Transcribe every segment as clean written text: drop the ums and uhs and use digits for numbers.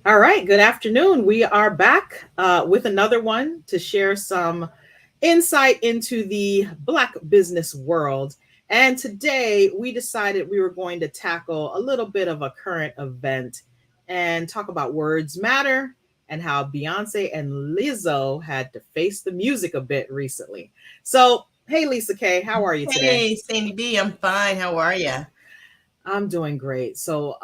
All right, good afternoon. We are back with another one to share some insight into the Black business world. And today we decided we were going to tackle a little bit of a current event and talk about words matter and how Beyonce and Lizzo had to face the music a bit recently. So, hey, Lisa K, how are you today? Hey, Sandy B, I'm fine. How are you? I'm doing great. So,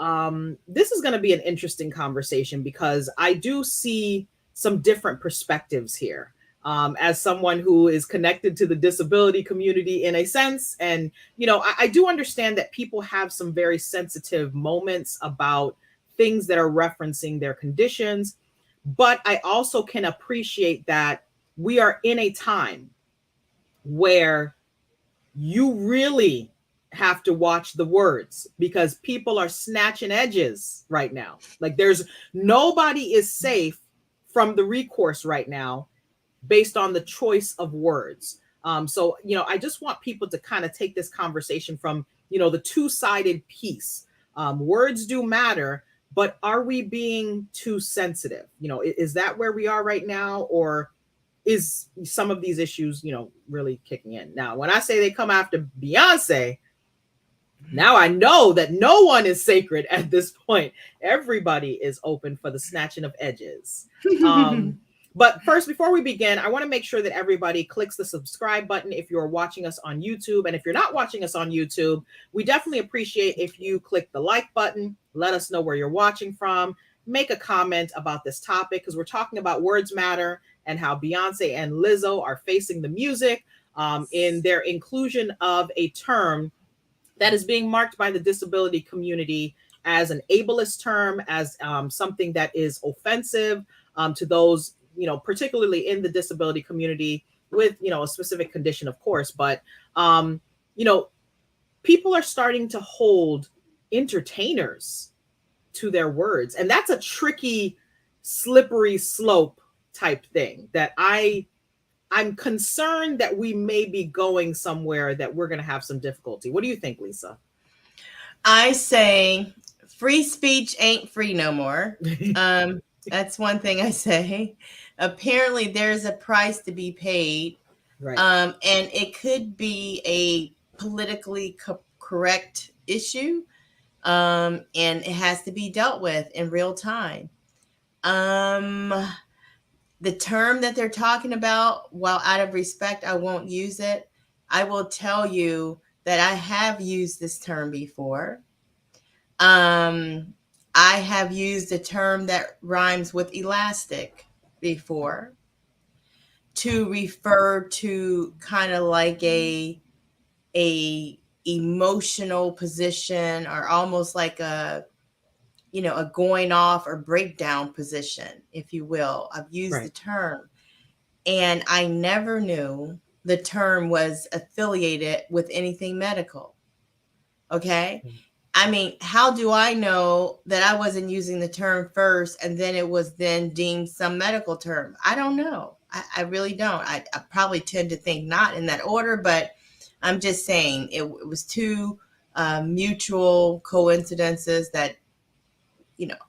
this is going to be an interesting conversation because I do see some different perspectives here. As someone who is connected to the disability community in a sense, and I do understand that people have some very sensitive moments about things that are referencing their conditions, but I also can appreciate that we are in a time where you really have to watch the words because people are snatching edges right now. Like there's nobody is safe from the recourse right now based on the choice of words. So, I just want people to kind of take this conversation from, the two-sided piece. Words do matter, but are we being too sensitive? Is that where we are right now? Or is some of these issues, really kicking in? Now, when I say they come after Beyonce, now I know that no one is sacred at this point. Everybody is open for the snatching of edges. But first, before we begin, I want to make sure that everybody clicks the subscribe button if you're watching us on YouTube. And if you're not watching us on YouTube, we definitely appreciate if you click the like button, let us know where you're watching from, make a comment about this topic because we're talking about words matter and how Beyonce and Lizzo are facing the music in their inclusion of a term that is being marked by the disability community as an ableist term, as something that is offensive to those, particularly in the disability community with, a specific condition, of course. But, you know, people are starting to hold entertainers to their words. And that's a tricky, slippery slope type thing that I'm concerned that we may be going somewhere that we're going to have some difficulty. What do you think, Lisa? I say free speech ain't free no more. That's one thing I say. Apparently, there's a price to be paid, Right. and it could be a politically correct issue, and it has to be dealt with in real time. Um, the term that they're talking about, while out of respect, I won't use it. I will tell you that I have used this term before. Um, I have used a term that rhymes with elastic before to refer to kind of like a emotional position, or almost like a going off or breakdown position, if you will. I've used the Right. term, and I never knew the term was affiliated with anything medical. Okay. I mean, how do I know that I wasn't using the term first and then it was then deemed some medical term? I don't know. I really don't. I probably tend to think not in that order, but I'm just saying it was two mutual coincidences that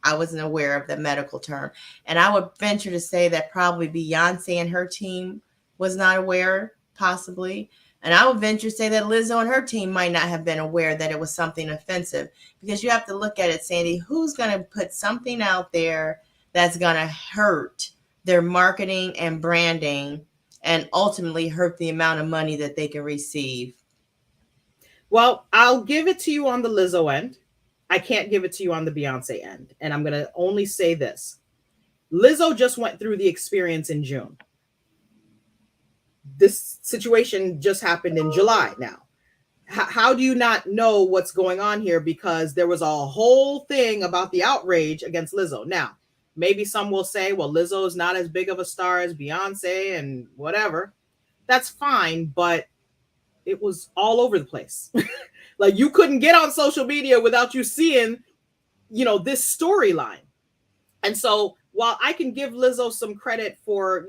I wasn't aware of the medical term. And I would venture to say that probably Beyonce and her team was not aware, possibly. And I would venture to say that Lizzo and her team might not have been aware that it was something offensive, because you have to look at it, Sandy, who's going to put something out there that's going to hurt their marketing and branding and ultimately hurt the amount of money that they can receive? Well, I'll give it to you on the Lizzo end. I can't give it to you on the Beyonce end. And I'm going to only say this. Lizzo just went through the experience in June. This situation just happened in July now. How do you not know what's going on here? Because there was a whole thing about the outrage against Lizzo. Now, maybe some will say, well, Lizzo is not as big of a star as Beyonce and whatever. That's fine, but it was all over the place. Like you couldn't get on social media without you seeing, this storyline. And so while I can give Lizzo some credit for,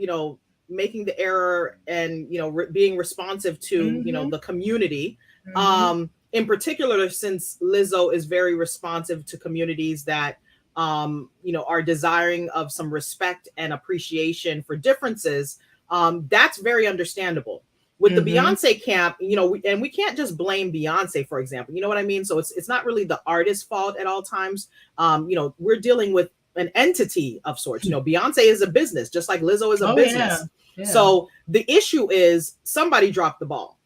making the error and, being responsive to, Mm-hmm. the community, Mm-hmm. in particular, since Lizzo is very responsive to communities that are desiring of some respect and appreciation for differences, that's very understandable. With the Mm-hmm. Beyonce camp, and we can't just blame Beyonce, for example. You know what I mean? So it's not really the artist's fault at all times. We're dealing with an entity of sorts. Beyonce is a business, just like Lizzo is a Oh yeah. business. Yeah. So the issue is somebody dropped the ball,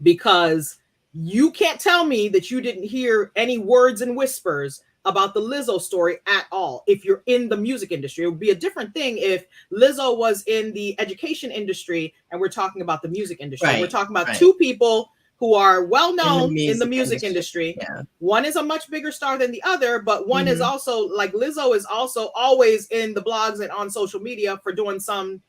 because you can't tell me that you didn't hear any words and whispers about the Lizzo story at all. If you're in the music industry, it would be a different thing if Lizzo was in the education industry and we're talking about the music industry. Right. We're talking about Right. two people who are well known in the industry. music industry. Yeah. One is a much bigger star than the other, but one is Mhm. also, like, Lizzo is also always in the blogs and on social media for doing some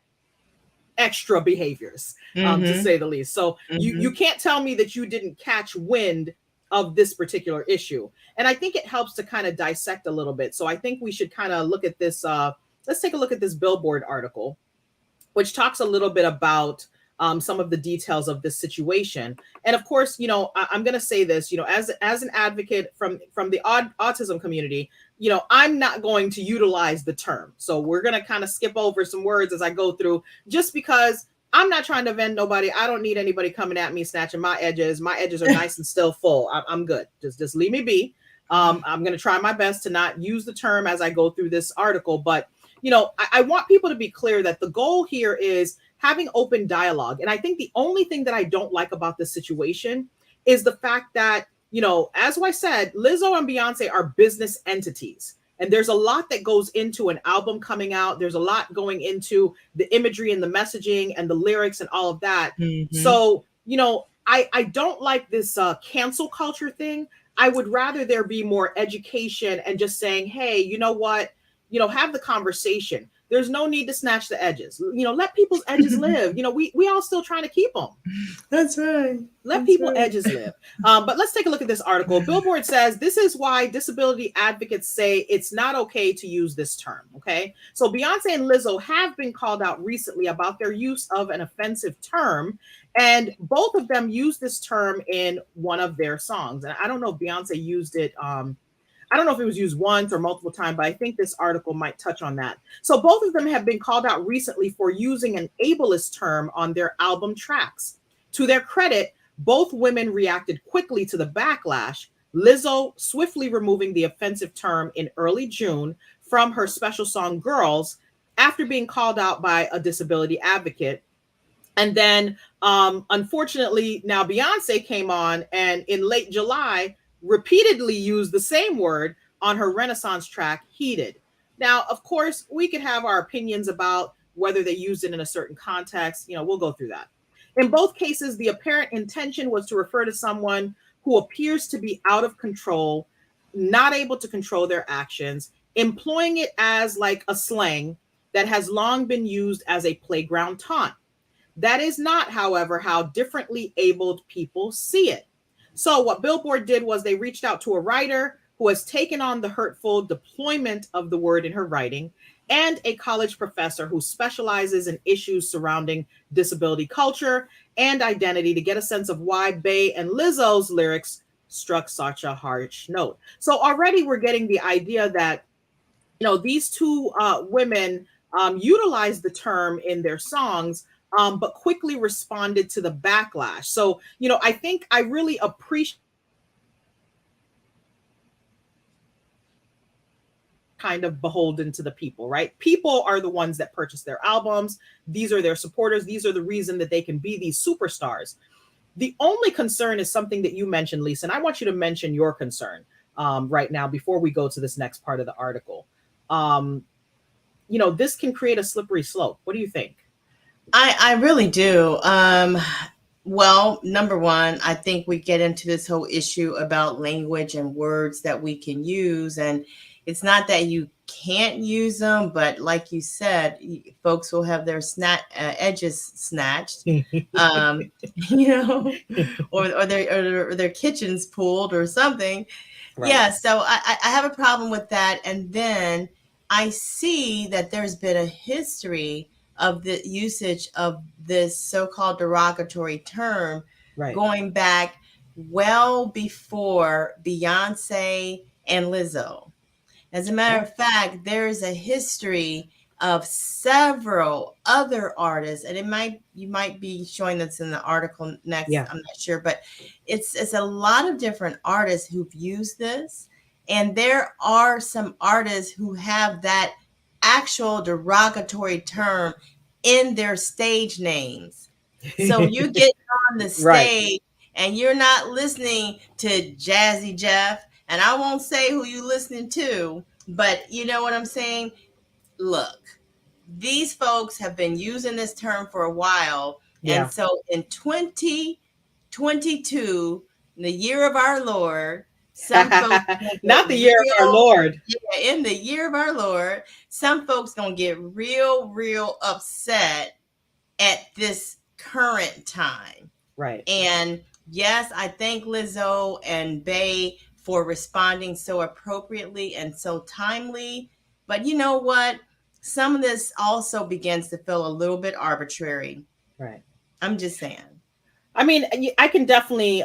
extra behaviors, to say the least. So you can't tell me that you didn't catch wind of this particular issue. And I think it helps to kind of dissect a little bit. So I think we should kind of look at this. Let's take a look at this Billboard article, which talks a little bit about some of the details of this situation. And of course, I'm going to say this, as an advocate from the autism community, I'm not going to utilize the term. So we're going to kind of skip over some words as I go through, just because I'm not trying to offend nobody. I don't need anybody coming at me, snatching my edges. My edges are nice and still full. I'm good. Just leave me be. I'm going to try my best to not use the term as I go through this article, but I want people to be clear that the goal here is having open dialogue. And I think the only thing that I don't like about this situation is the fact that, as I said, Lizzo and Beyonce are business entities. And there's a lot that goes into an album coming out. There's a lot going into the imagery and the messaging and the lyrics and all of that. Mm-hmm. So, I don't like this cancel culture thing. I would rather there be more education and just saying, hey, you know what? Have the conversation. There's no need to snatch the edges. Let people's edges live. We all still trying to keep them. That's right. Let people's edges live. But let's take a look at this article. Billboard says this is why disability advocates say it's not okay to use this term. Okay. So Beyonce and Lizzo have been called out recently about their use of an offensive term. And both of them used this term in one of their songs. And I don't know if Beyonce used it. I don't know if it was used once or multiple times, but I think this article might touch on that. So both of them have been called out recently for using an ableist term on their album tracks. To their credit, both women reacted quickly to the backlash, Lizzo swiftly removing the offensive term in early June from her special song Girls after being called out by a disability advocate. And then, unfortunately, now Beyonce came on and in late July repeatedly used the same word on her Renaissance track, Heated. Now, of course, we could have our opinions about whether they used it in a certain context. We'll go through that. In both cases, the apparent intention was to refer to someone who appears to be out of control, not able to control their actions, employing it as like a slang that has long been used as a playground taunt. That is not, however, how differently abled people see it. So what Billboard did was they reached out to a writer who has taken on the hurtful deployment of the word in her writing, and a college professor who specializes in issues surrounding disability culture and identity, to get a sense of why Bey and Lizzo's lyrics struck such a harsh note. So already we're getting the idea that, these two women utilized the term in their songs, but quickly responded to the backlash. So, I think I really appreciate kind of beholden to the people, right? People are the ones that purchase their albums. These are their supporters. These are the reason that they can be these superstars. The only concern is something that you mentioned, Lisa, and I want you to mention your concern right now before we go to this next part of the article. This can create a slippery slope. What do you think? I really do. Well, number one, I think we get into this whole issue about language and words that we can use. And it's not that you can't use them, but like you said, folks will have their edges snatched, or their kitchens pulled or something. Right. Yeah, so I have a problem with that. And then I see that there's been a history of the usage of this so-called derogatory term, right, going back well before Beyonce and Lizzo. As a matter of fact, there's a history of several other artists, and you might be showing this in the article next. Yeah. I'm not sure, but it's a lot of different artists who've used this, and there are some artists who have that actual derogatory term in their stage names. So you get on the stage and you're not listening to Jazzy Jeff, and I won't say who you listening to, but you know what I'm saying? Look, these folks have been using this term for a while. Yeah. And so in 2022, the year of our Lord, some folks not the year of our Lord. Yeah, in the year of our Lord, some folks gonna get real upset at this current time. Right. And yes, I thank Lizzo and Bey for responding so appropriately and so timely. But you know what? Some of this also begins to feel a little bit arbitrary. Right. I'm just saying. I mean, I can definitely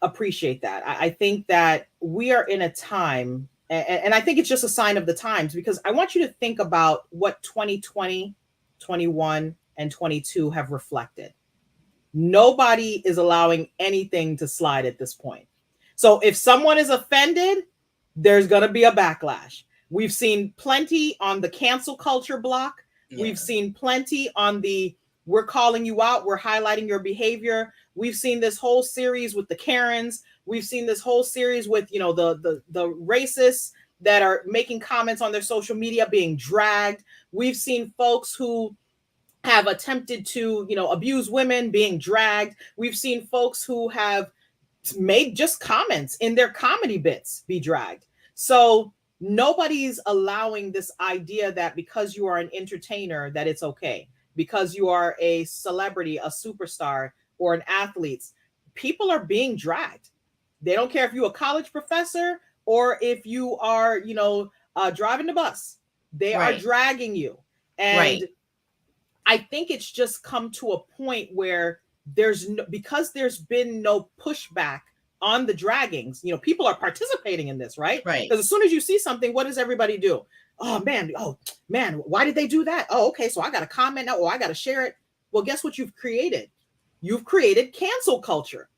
appreciate that. I think that we are in a time, and I think it's just a sign of the times, because I want you to think about what 2020, 21, and 22 have reflected. Nobody is allowing anything to slide at this point. So if someone is offended, there's going to be a backlash. We've seen plenty on the cancel culture block. Yeah. We've seen plenty on the we're calling you out, we're highlighting your behavior. We've seen this whole series with the Karens. We've seen this whole series with, you know, the racists that are making comments on their social media being dragged. We've seen folks who have attempted to, you know, abuse women being dragged. We've seen folks who have made just comments in their comedy bits be dragged. So nobody's allowing this idea that because you are an entertainer, that it's okay. Because you are a celebrity, a superstar, or an athlete, people are being dragged. They don't care if you're a college professor or if you are, you know, driving the bus. They are dragging you. And I think it's just come to a point where because there's been no pushback on the draggings, you know, people are participating in this, right? Because as soon as you see something, what does everybody do? Oh man, why did they do that? Oh, okay, so I got to comment now, or I got to share it. Well, guess what you've created? You've created cancel culture.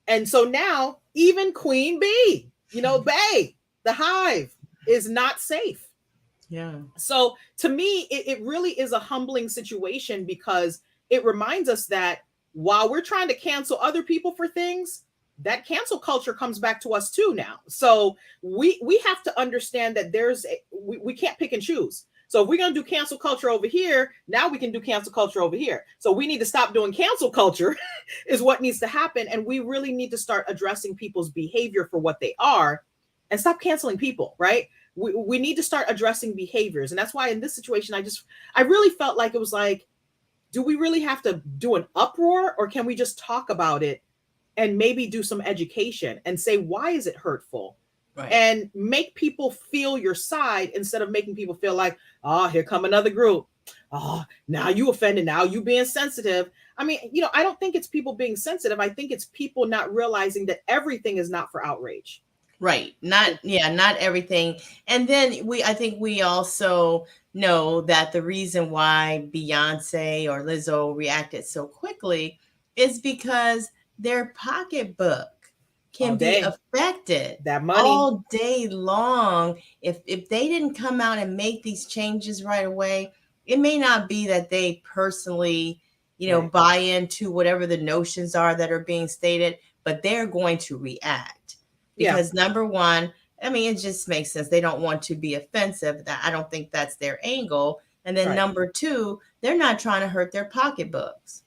And so now even Queen Bee, you know, Bey, the Hive is not safe. Yeah. So to me, it really is a humbling situation, because it reminds us that while we're trying to cancel other people for things, that cancel culture comes back to us too now. So we have to understand that we can't pick and choose. So if we're going to do cancel culture over here, now we can do cancel culture over here. So we need to stop doing cancel culture is what needs to happen. And we really need to start addressing people's behavior for what they are and stop canceling people, right? We need to start addressing behaviors. And that's why in this situation, I really felt like it was like, do we really have to do an uproar, or can we just talk about it and maybe do some education and say, why is it hurtful? And make people feel your side instead of making people feel like, oh, here come another group. Oh, now you offended. Now you being sensitive. I mean, you know, I don't think it's people being sensitive. I think it's people not realizing that everything is not for outrage. Right. Not everything. And then I think we also know that the reason why Beyonce or Lizzo reacted so quickly is because their pocketbook can be affected that money all day long. If they didn't come out and make these changes right away, it may not be that they personally, you know, buy into whatever the notions are that are being stated, but they're going to react. Because number one, I mean, it just makes sense. They don't want to be offensive. I don't think that's their angle. And then number two, they're not trying to hurt their pocketbooks.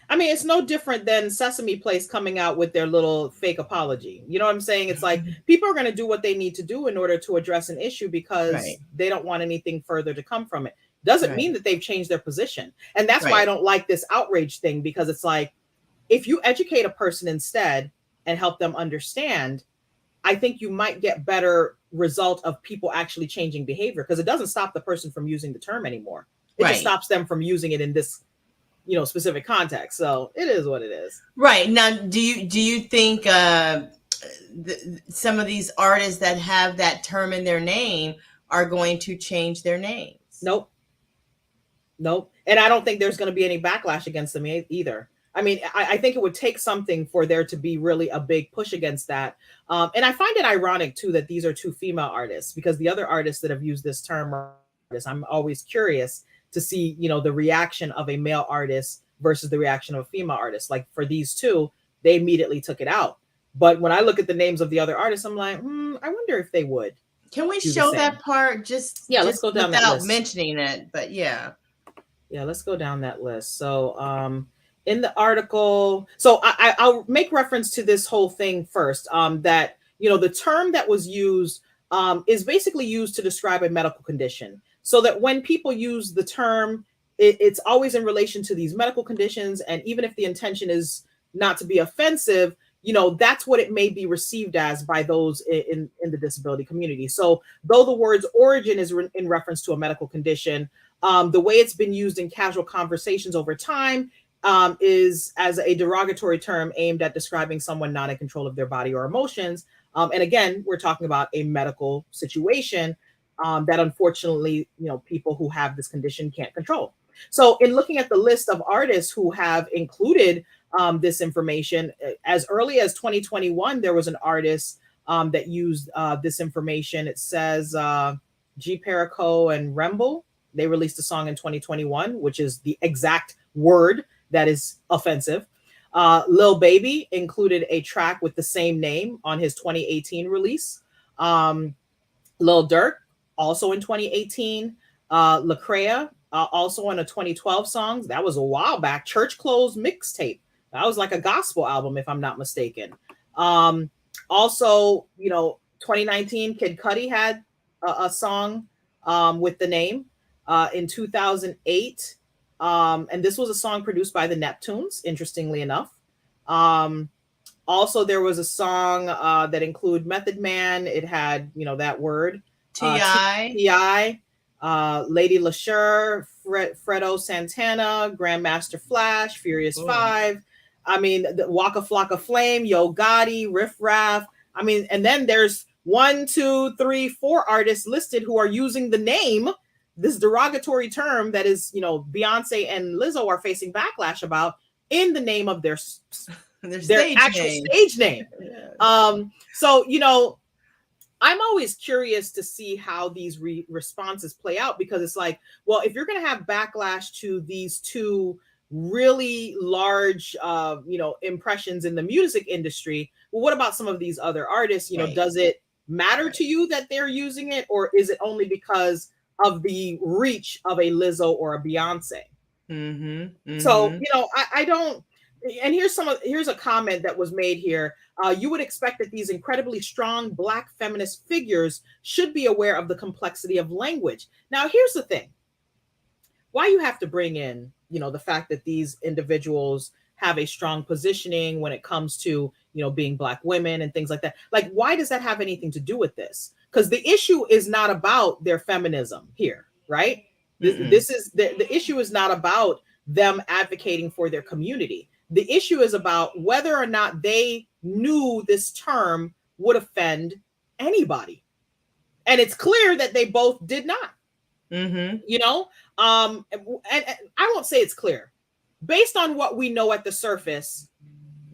I mean, it's no different than Sesame Place coming out with their little fake apology. You know what I'm saying? It's like people are going to do what they need to do in order to address an issue because they don't want anything further to come from it. Doesn't mean that they've changed their position. And that's why I don't like this outrage thing, because it's like, if you educate a person instead and help them understand, I think you might get better result of people actually changing behavior, because it doesn't stop the person from using the term anymore. It just stops them from using it in this, you know, specific context. So it is what it is. Right. Now, do you think some of these artists that have that term in their name are going to change their names. Nope. Nope. And I don't think there's going to be any backlash against them either. I mean, I think it would take something for there to be really a big push against that. And I find it ironic, too, that these are two female artists, because the other artists that have used this term are artists. I'm always curious to see, the reaction of a male artist versus the reaction of a female artist. Like for these two, they immediately took it out. But when I look at the names of the other artists, I'm like, I wonder if they would. Can we show that part just let's go down without that list. mentioning it? But yeah, let's go down that list. So in the article, so I'll make reference to this whole thing first, that the term that was used is basically used to describe a medical condition, so that when people use the term, it's always in relation to these medical conditions. And even if the intention is not to be offensive, that's what it may be received as by those in the disability community. So though the word's origin is in reference to a medical condition, the way it's been used in casual conversations over time is as a derogatory term aimed at describing someone not in control of their body or emotions. And again, we're talking about a medical situation that unfortunately, people who have this condition can't control. So in looking at the list of artists who have included this information, as early as 2021, there was an artist that used this information. It says G. Perico and Remble. They released a song in 2021, which is the exact word that is offensive. Lil Baby included a track with the same name on his 2018 release. Lil Durk, also in 2018. Lecrae, also on a 2012 song. That was a while back. Church Clothes mixtape. That was like a gospel album, if I'm not mistaken. Also, 2019, Kid Cudi had a song with the name. In 2008, and this was a song produced by the Neptunes, interestingly enough. Also, there was a song that included Method Man. It had, that word. T.I., Lady LaSure, Fredo Santana, Grandmaster Flash, Furious Five. I mean, the Waka Flocka Flame, Yo Gotti, Riff Raff. I mean, and then there's 1, 2, 3, 4 artists listed who are using the name, this derogatory term that is, Beyonce and Lizzo are facing backlash about, in the name of their actual stage name. Yeah. So, I'm always curious to see how these responses play out, because it's like, well, if you're going to have backlash to these two really large, impressions in the music industry, well, what about some of these other artists? Right. Does it matter to you that they're using it, or is it only because of the reach of a Lizzo or a Beyonce? Mm-hmm. So, I don't. And here's a comment that was made here. You would expect that these incredibly strong Black feminist figures should be aware of the complexity of language. Now, here's the thing. Why you have to bring in, the fact that these individuals have a strong positioning when it comes to, being Black women and things like that. Like, why does that have anything to do with this? Because the issue is not about their feminism here, right? This is the issue is not about them advocating for their community. The issue is about whether or not they knew this term would offend anybody. And it's clear that they both did not. Mm-hmm. And I won't say it's clear. Based on what we know at the surface,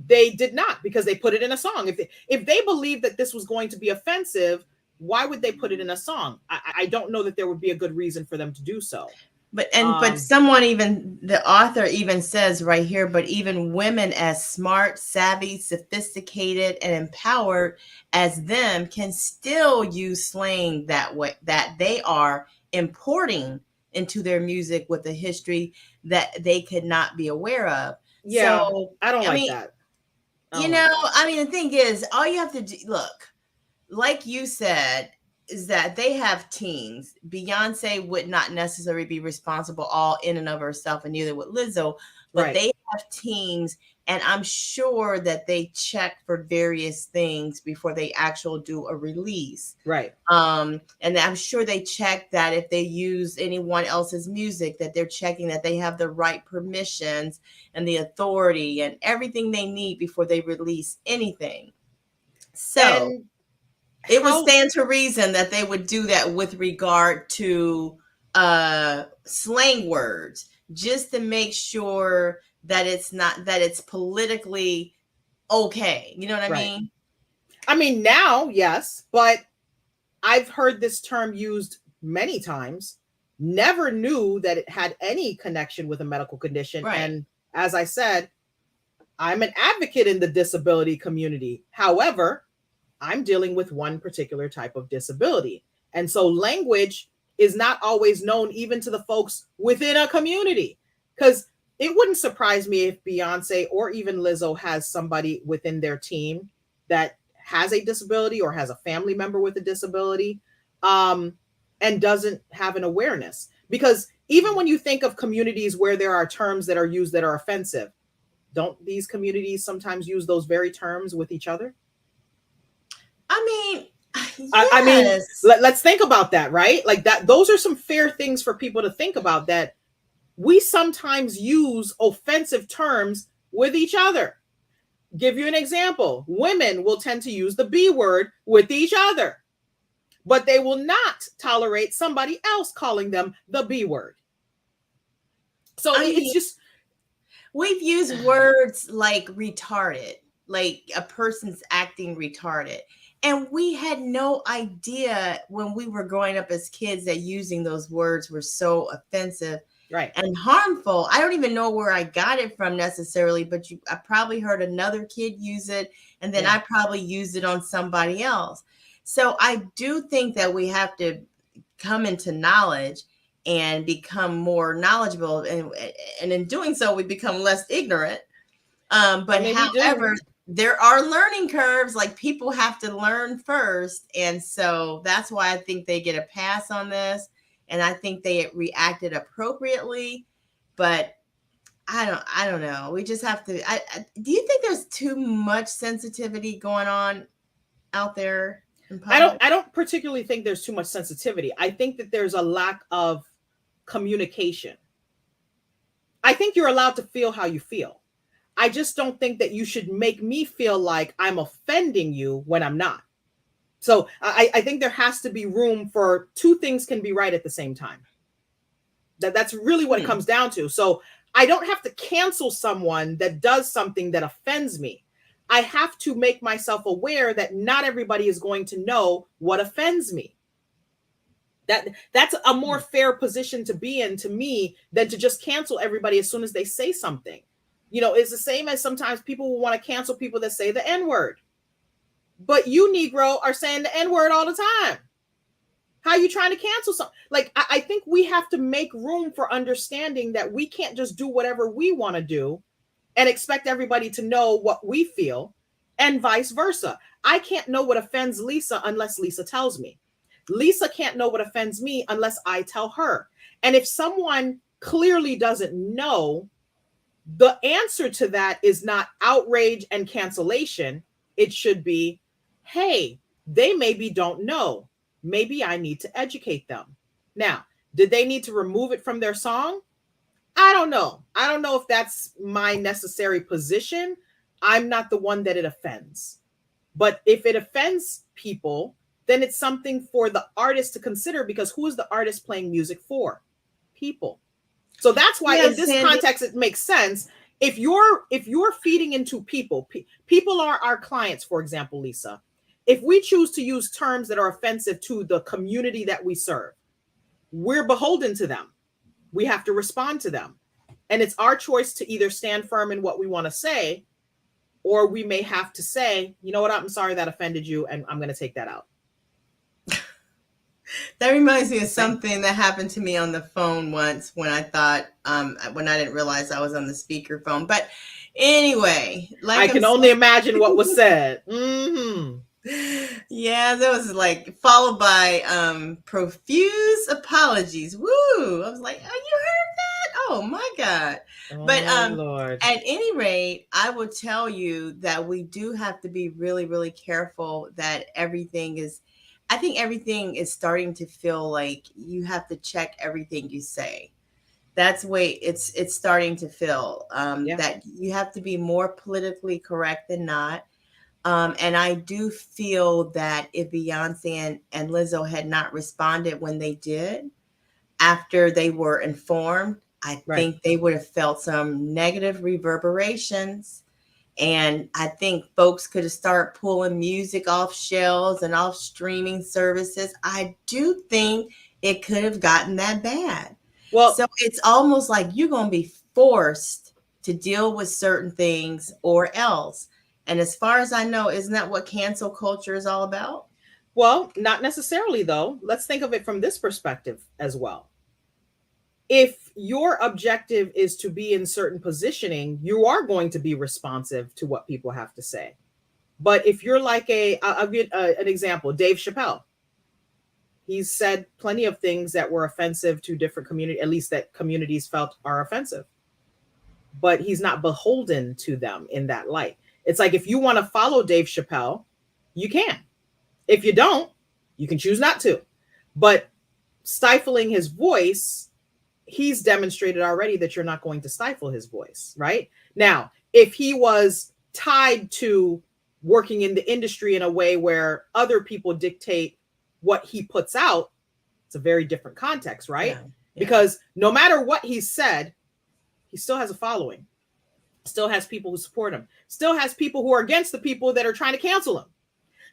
they did not, because they put it in a song. If they believed that this was going to be offensive, why would they put it in a song? I don't know that there would be a good reason for them to do so. But someone, even the author even says right here, but even women as smart, savvy, sophisticated, and empowered as them can still use slang that way, that they are importing into their music with a history that they could not be aware of. Yeah, so, I like that. The thing is, all you have to do, look, like you said, is that they have teams. Beyonce would not necessarily be responsible all in and of herself, and neither would Lizzo, but right. They have teams, and I'm sure that they check for various things before they actually do a release. Right. And I'm sure they check that if they use anyone else's music, that they're checking that they have the right permissions and the authority and everything they need before they release anything. So And it would how stand to reason that they would do that with regard to slang words, just to make sure that it's politically okay. You know what I right. mean? I mean, now, yes, but I've heard this term used many times, never knew that it had any connection with a medical condition. Right. And as I said, I'm an advocate in the disability community. However, I'm dealing with one particular type of disability. And so language is not always known even to the folks within a community. Because it wouldn't surprise me if Beyonce or even Lizzo has somebody within their team that has a disability or has a family member with a disability, um, and doesn't have an awareness. Because even when you think of communities where there are terms that are used that are offensive, don't these communities sometimes use those very terms with each other? I mean, I mean, yes. let's think about that, right? Like that, those are some fair things for people to think about, that we sometimes use offensive terms with each other. Give you an example. Women will tend to use the B word with each other, but they will not tolerate somebody else calling them the B word. So I it's mean, just, we've used words like retarded, like a person's acting retarded. And we had no idea when we were growing up as kids that using those words were so offensive right. and harmful. I don't even know where I got it from necessarily, but I probably heard another kid use it, and then Yeah. I probably used it on somebody else. So I do think that we have to come into knowledge and become more knowledgeable, and in doing so we become less ignorant. I But mean, we do. however, there are learning curves. Like, people have to learn first, and so that's why I think they get a pass on this, and I think they reacted appropriately. But I don't know, we just have to. Do you think there's too much sensitivity going on out there in public? I don't particularly think there's too much sensitivity. I think that there's a lack of communication. I think you're allowed to feel how you feel. I just don't think that you should make me feel like I'm offending you when I'm not. So I think there has to be room for two things can be right at the same time. That's really what it Hmm. comes down to. So I don't have to cancel someone that does something that offends me. I have to make myself aware that not everybody is going to know what offends me. That's a more fair position to be in, to me, than to just cancel everybody as soon as they say something. You know, it's the same as sometimes people will want to cancel people that say the N-word. But you Negro are saying the N-word all the time. How are you trying to cancel something? Like, I think we have to make room for understanding that we can't just do whatever we want to do and expect everybody to know what we feel, and vice versa. I can't know what offends Lisa unless Lisa tells me. Lisa can't know what offends me unless I tell her. And if someone clearly doesn't know, the answer to that is not outrage and cancellation. It should be, hey, they maybe don't know. Maybe I need to educate them. Now, did they need to remove it from their song? I don't know. I don't know if that's my necessary position. I'm not the one that it offends. But if it offends people, then it's something for the artist to consider, because who is the artist playing music for? People. So that's why in Yes, this Sandy. context it makes sense. If you're feeding into people, people are our clients, for example, Lisa. If we choose to use terms that are offensive to the community that we serve, we're beholden to them. We have to respond to them. And it's our choice to either stand firm in what we want to say, or we may have to say, you know what, I'm sorry that offended you, and I'm going to take that out. That reminds me of Just saying. something that happened to me on the phone once, when I thought, when I didn't realize I was on the speakerphone. But anyway, I like I'm can only saying, imagine what was said. Mm-hmm. yeah, that was like followed by profuse apologies. Woo! I was like, oh, you heard that? Oh my God. But Oh Lord. at any rate, I will tell you that we do have to be really, really careful that everything is. I think everything is starting to feel like you have to check everything you say. That's the way it's starting to feel, Yeah. that you have to be more politically correct than not. And I do feel that if Beyonce and Lizzo had not responded when they did, after they were informed, I Right. think they would have felt some negative reverberations. And I think folks could have started pulling music off shelves and off streaming services. I do think it could have gotten that bad. Well, So it's almost like you're going to be forced to deal with certain things or else. And as far as I know, isn't that what cancel culture is all about? well, not necessarily though. Let's think of it from this perspective as well. If your objective is to be in certain positioning, you are going to be responsive to what people have to say. But if you're like I'll give an example, Dave Chappelle. He's said plenty of things that were offensive to different community, at least that communities felt are offensive. But he's not beholden to them in that light. It's like if you want to follow Dave Chappelle, you can. If you don't, you can choose not to. But stifling his voice, he's demonstrated already that you're not going to stifle his voice, right? Now, if he was tied to working in the industry in a way where other people dictate what he puts out, it's a very different context, right? Yeah, yeah. Because no matter what he said, he still has a following, still has people who support him, still has people who are against the people that are trying to cancel him.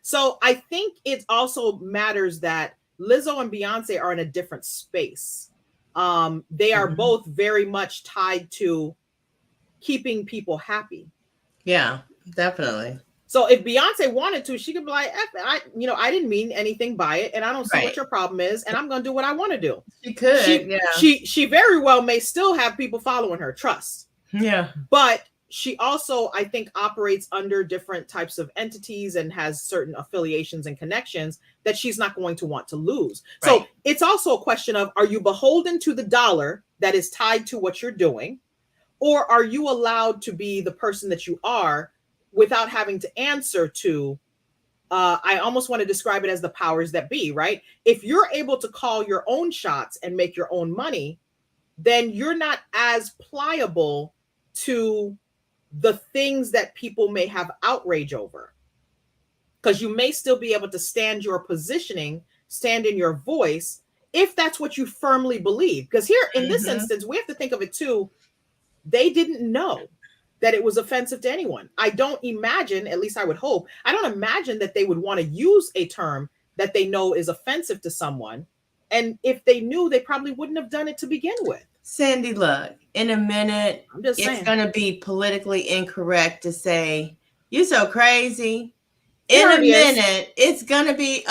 So I think it also matters that Lizzo and Beyonce are in a different space. They are both very much tied to keeping people happy. Yeah, definitely. So if Beyonce wanted to, she could be like, I didn't mean anything by it, and I don't see what your problem is, and I'm going to do what I want to do. She could. She very well may still have people following her. Trust. Yeah. But she also, I think, operates under different types of entities and has certain affiliations and connections that she's not going to want to lose. Right. So it's also a question of, are you beholden to the dollar that is tied to what you're doing? Or are you allowed to be the person that you are without having to answer to, I almost want to describe it as the powers that be, right? If you're able to call your own shots and make your own money, then you're not as pliable to the things that people may have outrage over, because you may still be able to stand your positioning, stand in your voice, if that's what you firmly believe. Because here in this instance, we have to think of it too. They didn't know that it was offensive to anyone. I don't imagine, at least I would hope, I don't imagine that they would want to use a term that they know is offensive to someone. And if they knew, they probably wouldn't have done it to begin with. Sandy, look, in a minute, it's going to be politically incorrect to say, you're so crazy. In a minute, it's going to be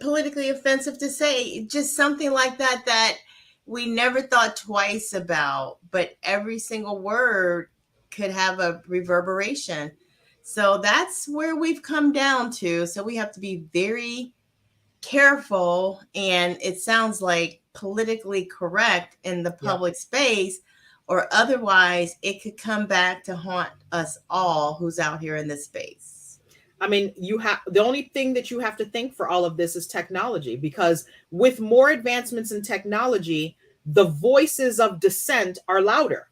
politically offensive to say just something like that, that we never thought twice about, but every single word could have a reverberation. So that's where we've come down to. So we have to be very careful, and it sounds like politically correct in the public space, or otherwise it could come back to haunt us all who's out here in this space. I mean, the only thing that you have to think for all of this is technology, because with more advancements in technology, the voices of dissent are louder.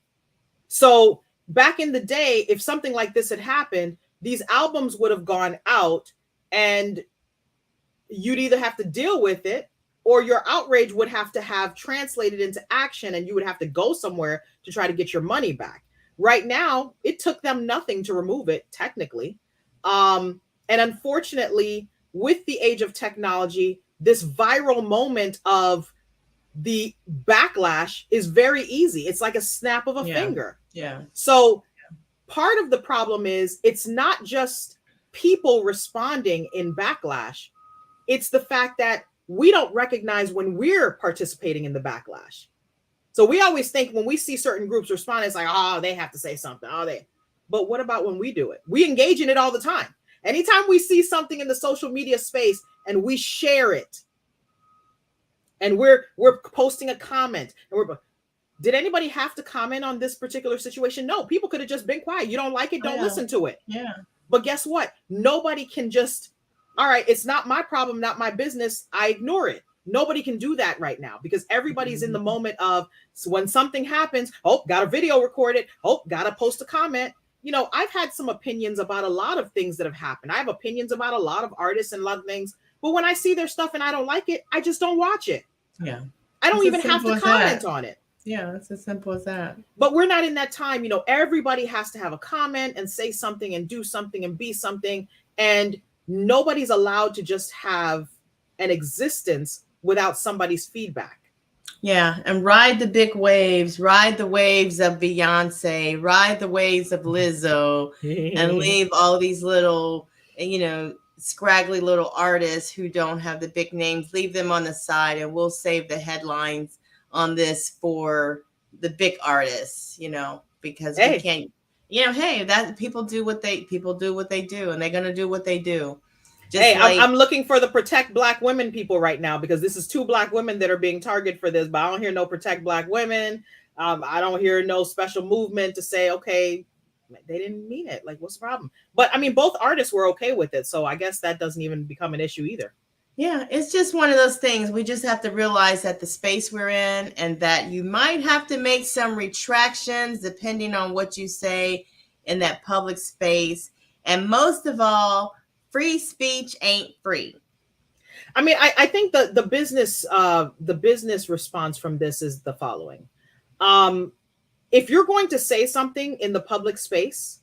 So back in the day, if something like this had happened, these albums would have gone out and you'd either have to deal with it, or your outrage would have to have translated into action, and you would have to go somewhere to try to get your money back. Right now, it took them nothing to remove it, technically. And unfortunately, with the age of technology, this viral moment of the backlash is very easy. It's like a snap of a finger. Yeah. So part of the problem is it's not just people responding in backlash. It's the fact that we don't recognize when we're participating in the backlash. So we always think when we see certain groups respond, it's like, oh, they have to say something. But what about when we do it? We engage in it all the time. Anytime we see something in the social media space and we share it, and we're posting a comment, and did anybody have to comment on this particular situation? No, people could have just been quiet. You don't like it, don't listen to it. Yeah. But guess what? Nobody can just, all right, it's not my problem, not my business, I ignore it. Nobody can do that right now, because everybody's in the moment of, so when something happens, oh, got a video recorded, oh, got to post a comment. I've had some opinions about a lot of things that have happened. I have opinions about a lot of artists and a lot of things, but when I see their stuff and I don't like it, I just don't watch it. Yeah. I don't It's even as have simple to as comment that. on it. Yeah, it's as simple as that. But we're not in that time. Everybody has to have a comment and say something and do something and be something. And nobody's allowed to just have an existence without somebody's feedback. Yeah, and ride the big waves, ride the waves of Beyonce, ride the waves of Lizzo, and leave all these little, scraggly little artists who don't have the big names, leave them on the side, and we'll save the headlines on this for the big artists, because we Hey, can't, hey, that people do what they do, and they're gonna do what they do. Just hey, like I'm looking for the protect Black women people right now, because this is 2 Black women that are being targeted for this, but I don't hear no protect Black women. I don't hear no special movement to say, okay, they didn't mean it. Like, what's the problem? But I mean, both artists were okay with it, so I guess that doesn't even become an issue either. yeah, it's just one of those things. We just have to realize that the space we're in, and that you might have to make some retractions depending on what you say in that public space. And most of all, free speech ain't free. I mean, I think the business response from this is the following. Um, if you're going to say something in the public space,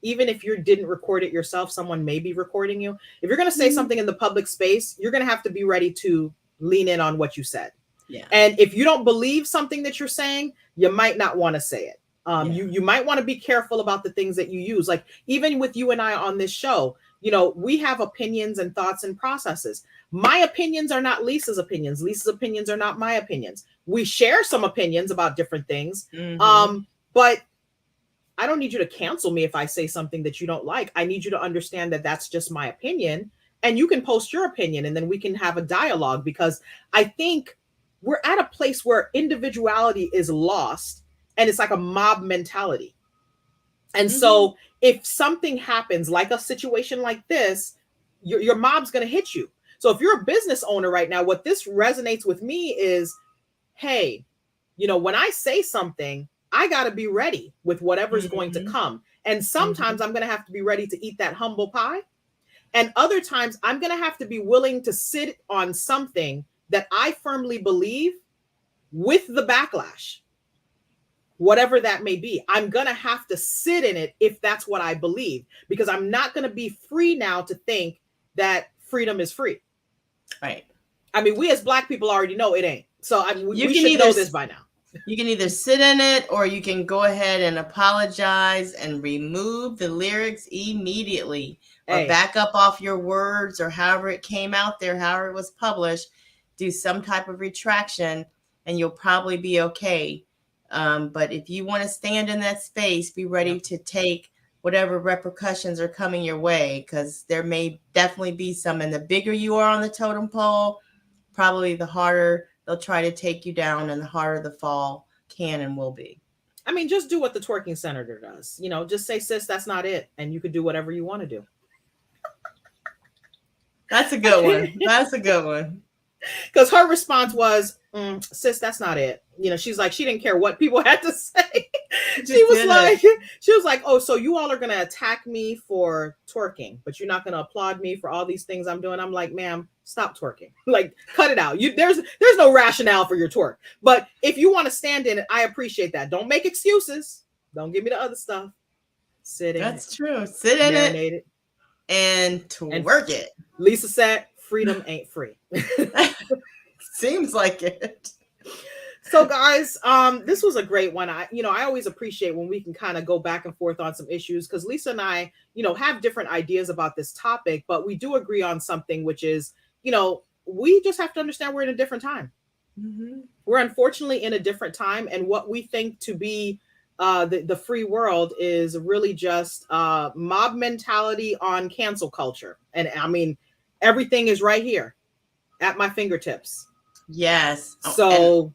even if you didn't record it yourself, someone may be recording you. If you're going to say something in the public space, you're going to have to be ready to lean in on what you said. Yeah. And if you don't believe something that you're saying, you might not want to say it. Yeah. You might want to be careful about the things that you use. Like, even with you and I on this show, we have opinions and thoughts and processes. My opinions are not Lisa's opinions. Lisa's opinions are not my opinions. We share some opinions about different things. But I don't need you to cancel me if I say something that you don't like. I need you to understand that that's just my opinion, and you can post your opinion, and then we can have a dialogue, because I think we're at a place where individuality is lost, and it's like a mob mentality. And so if something happens, like a situation like this, your mob's going to hit you. So if you're a business owner right now, what this resonates with me is, hey, when I say something, I got to be ready with whatever's going to come. And sometimes I'm going to have to be ready to eat that humble pie. And other times I'm going to have to be willing to sit on something that I firmly believe, with the backlash, whatever that may be. I'm going to have to sit in it if that's what I believe, because I'm not going to be free now to think that freedom is free. Right. I mean, we as Black people already know it ain't. So we should know this by now. You can either sit in it, or you can go ahead and apologize and remove the lyrics immediately, or back up off your words, or however it came out there, however it was published. Do some type of retraction, and you'll probably be okay. But if you want to stand in that space, be ready to take whatever repercussions are coming your way, because there may definitely be some. And the bigger you are on the totem pole, probably the harder they'll try to take you down, and the harder the fall can and will be. I mean, just do what the twerking senator does. Just say, sis, that's not it. And you can do whatever you want to do. That's a good one. That's a good one. Because her response was, sis, that's not it. She's like, she didn't care what people had to say. She was like, oh, so you all are going to attack me for twerking, but you're not going to applaud me for all these things I'm doing. I'm like, ma'am, stop twerking. Like, cut it out. There's no rationale for your twerk. But if you want to stand in it, I appreciate that. Don't make excuses. Don't give me the other stuff. Sit in it. That's true. Sit in it and twerk it. Lisa said, freedom ain't free. Seems like it. So guys, this was a great one. I always appreciate when we can kind of go back and forth on some issues, because Lisa and I, have different ideas about this topic, but we do agree on something, which is, we just have to understand we're in a different time. We're unfortunately in a different time, and what we think to be the free world is really just mob mentality on cancel culture. And I mean, everything is right here at my fingertips. Yes. So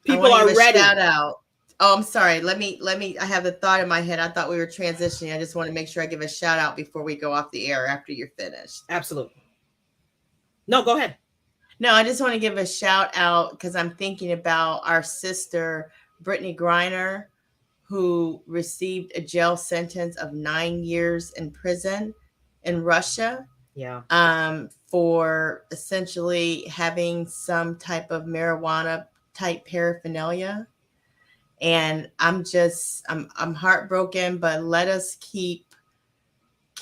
people are ready. Shout out. Oh, I'm sorry. Let me. I have the thought in my head. I thought we were transitioning. I just want to make sure I give a shout out before we go off the air after you're finished. Absolutely. No, go ahead. No, I just want to give a shout out because I'm thinking about our sister, Brittany Griner, who received a jail sentence of 9 years in prison in Russia, Yeah. for essentially having some type of marijuana type paraphernalia. And I'm heartbroken, but let us keep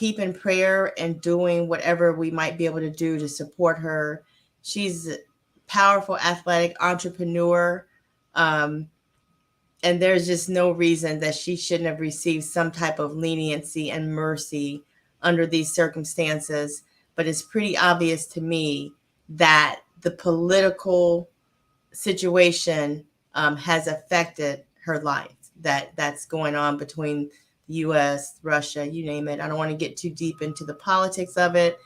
in prayer and doing whatever we might be able to do to support her. She's a powerful, athletic entrepreneur. Um, and there's just no reason that she shouldn't have received some type of leniency and mercy under these circumstances. But it's pretty obvious to me that the political situation has affected her life. That's going on between the U.S., Russia, you name it. I don't want to get too deep into the politics of it,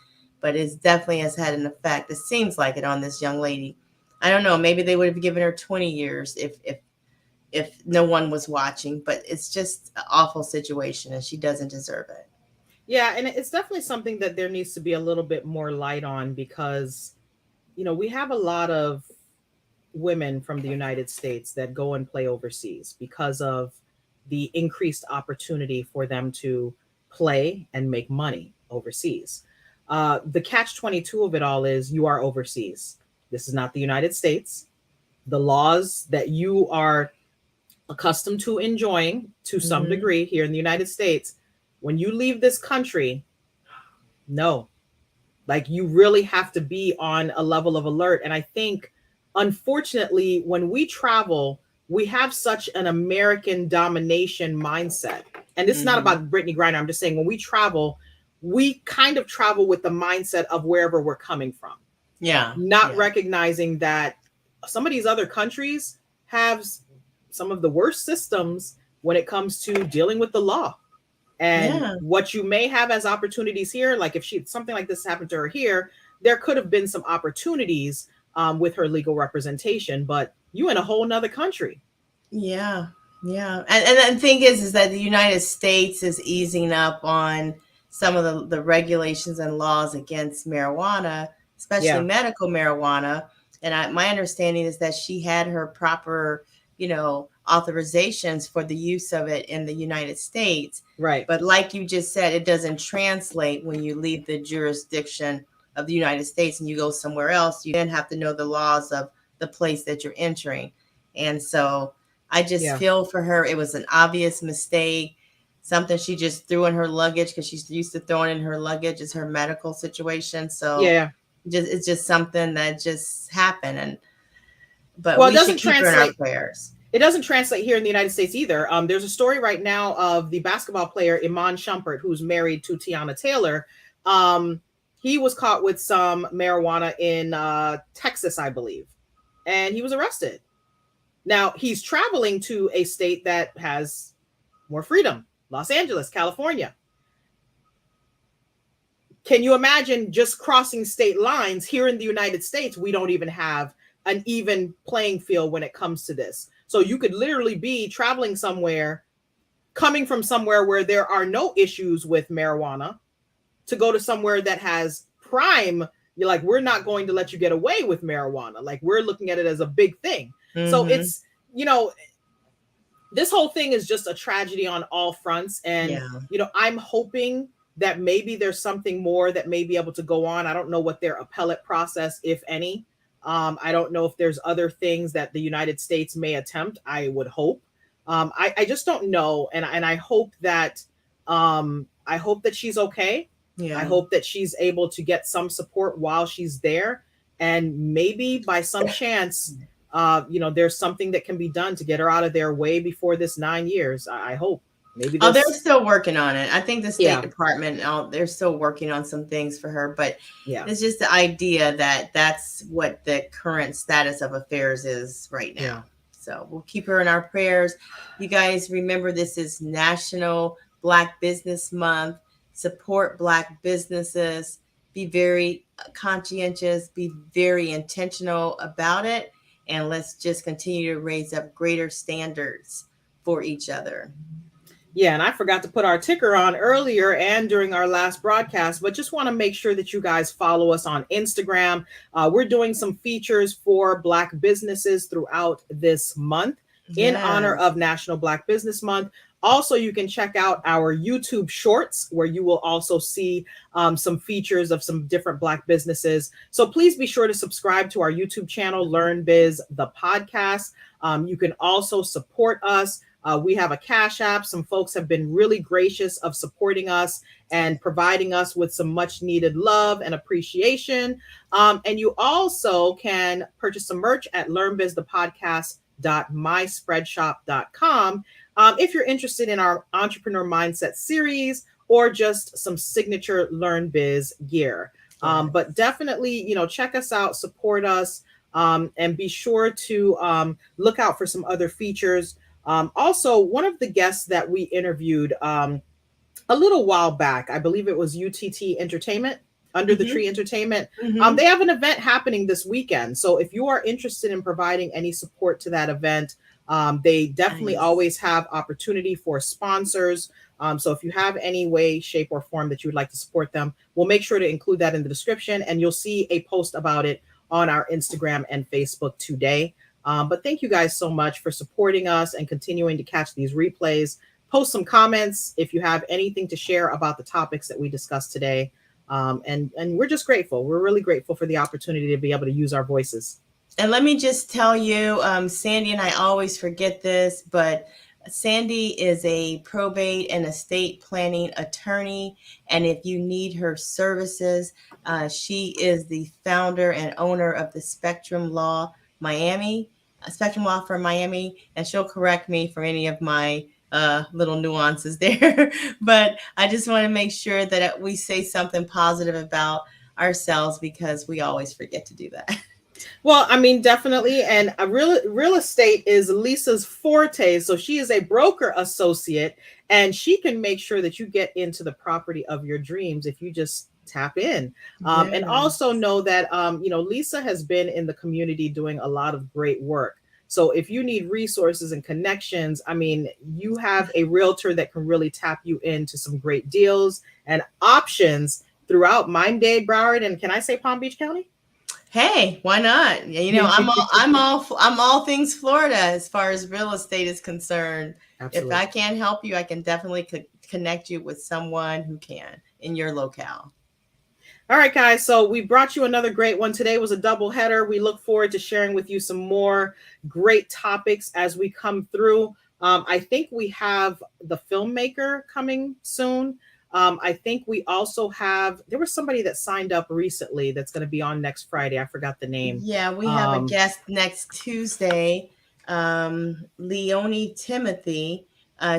but it definitely has had an effect. It seems like it on this young lady. I don't know. Maybe they would have given her 20 years if no one was watching. But it's just an awful situation, and she doesn't deserve it. Yeah, and it's definitely something that there needs to be a little bit more light on because, we have a lot of women from the United States that go and play overseas because of the increased opportunity for them to play and make money overseas. The catch 22 of it all is you are overseas. This is not the United States. The laws that you are accustomed to enjoying to some degree here in the United States, when you leave this country, no, like you really have to be on a level of alert. And I think, unfortunately, when we travel, we have such an American domination mindset. And this is not about Brittany Griner. I'm just saying when we travel, we kind of travel with the mindset of wherever we're coming from. Yeah. Not recognizing that some of these other countries have some of the worst systems when it comes to dealing with the law. And what you may have as opportunities here, like if something like this happened to her here, there could have been some opportunities with her legal representation, but you in a whole nother country. Yeah. And the thing is that the United States is easing up on some of the regulations and laws against marijuana, especially medical marijuana. And my understanding is that she had her proper, authorizations for the use of it in the United States. Right. But like you just said, it doesn't translate when you leave the jurisdiction of the United States and you go somewhere else. You then have to know the laws of the place that you're entering. And so I just feel for her. It was an obvious mistake, something she just threw in her luggage because she's used to throwing in her luggage is her medical situation. So it's just something that just happened. But we should keep her in our prayers. It doesn't translate here in the United States either. There's a story right now of the basketball player Iman Shumpert, who's married to Tiana Taylor. He was caught with some marijuana in Texas, I believe, and he was arrested. Now he's traveling to a state that has more freedom, Los Angeles, California. Can you imagine just crossing state lines here in the United States? We don't even have an even playing field when it comes to this. So you could literally be traveling somewhere, coming from somewhere where there are no issues with marijuana, to go to somewhere that has prime. You're like, we're not going to let you get away with marijuana. Like, we're looking at it as a big thing. So it's, this whole thing is just a tragedy on all fronts. And, I'm hoping that maybe there's something more that may be able to go on. I don't know what their appellate process, if any. I don't know if there's other things that the United States may attempt. I would hope. I just don't know. And I hope that she's okay. I hope that she's able to get some support while she's there. And maybe by some chance, there's something that can be done to get her out of their way before this 9 years. I hope. Maybe they're still working on it. I think the State Department, they're still working on some things for her. But it's just the idea that that's what the current status of affairs is right now. Yeah. So we'll keep her in our prayers. You guys remember, this is National Black Business Month. Support Black businesses. Be very conscientious. Be very intentional about it. And let's just continue to raise up greater standards for each other. Yeah, and I forgot to put our ticker on earlier and during our last broadcast, but just want to make sure that you guys follow us on Instagram. We're doing some features for Black businesses throughout this month. in honor Yes. of National Black Business Month. Also, you can check out our YouTube shorts where you will also see some features of some different Black businesses. So please be sure to subscribe to our YouTube channel, LearnBiz, the podcast. You can also support us. We have a Cash App. Some folks have been really gracious of supporting us and providing us with some much needed love and appreciation. And you also can purchase some merch at learnbizthepodcast.myspreadshop.com if you're interested in our Entrepreneur Mindset series or just some signature LearnBiz gear. But definitely, check us out, support us, and be sure to look out for some other features. Also, one of the guests that we interviewed a little while back, I believe it was UTT Entertainment, Under the Tree Entertainment. They have an event happening this weekend. So if you are interested in providing any support to that event, they definitely always have opportunity for sponsors. So if you have any way, shape, or form that you would like to support them, we'll make sure to include that in the description, and you'll see a post about it on our Instagram and Facebook today. But thank you guys so much for supporting us and continuing to catch these replays. Post some comments if you have anything to share about the topics that we discussed today. And we're just grateful. We're really grateful for the opportunity to be able to use our voices. And let me just tell you, Sandy, and I always forget this, but Sandy is a probate and estate planning attorney. And if you need her services, she is the founder and owner of the Spectrum Law Firm Miami. And she'll correct me for any of my little nuances there. But I just want to make sure that we say something positive about ourselves, because we always forget to do that. Well, I mean, definitely. And real estate is Lisa's forte. So she is a broker associate, and she can make sure that you get into the property of your dreams if you just tap in. And also know that, Lisa has been in the community doing a lot of great work. So if you need resources and connections, I mean, you have a realtor that can really tap you into some great deals and options throughout Miami-Dade, Broward, and can I say Palm Beach County? Hey, why not? I'm all things Florida as far as real estate is concerned. Absolutely. If I can't help you, I can definitely connect you with someone who can in your locale. All right, guys. So we brought you another great one. Today was a double header. We look forward to sharing with you some more great topics as we come through. I think we have the filmmaker coming soon. I think we also there was somebody that signed up recently that's going to be on next Friday. I forgot the name. Yeah, we have a guest next Tuesday, Leonie Timothy.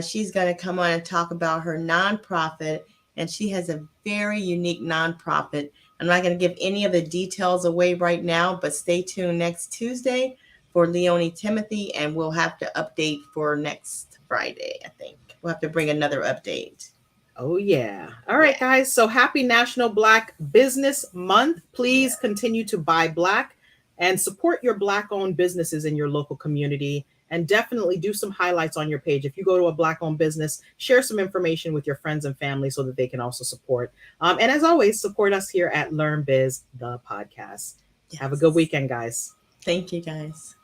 She's going to come on and talk about her nonprofit, and she has a very unique nonprofit. I'm not going to give any of the details away right now, but stay tuned next Tuesday for Leonie Timothy, and we'll have to update for next Friday, I think. We'll have to bring another update. Oh, yeah. All right, guys. So happy National Black Business Month. Please continue to buy Black and support your Black-owned businesses in your local community. And definitely do some highlights on your page. If you go to a Black-owned business, share some information with your friends and family so that they can also support. And as always, support us here at LearnBiz, the podcast. Yes. Have a good weekend, guys. Thank you, guys.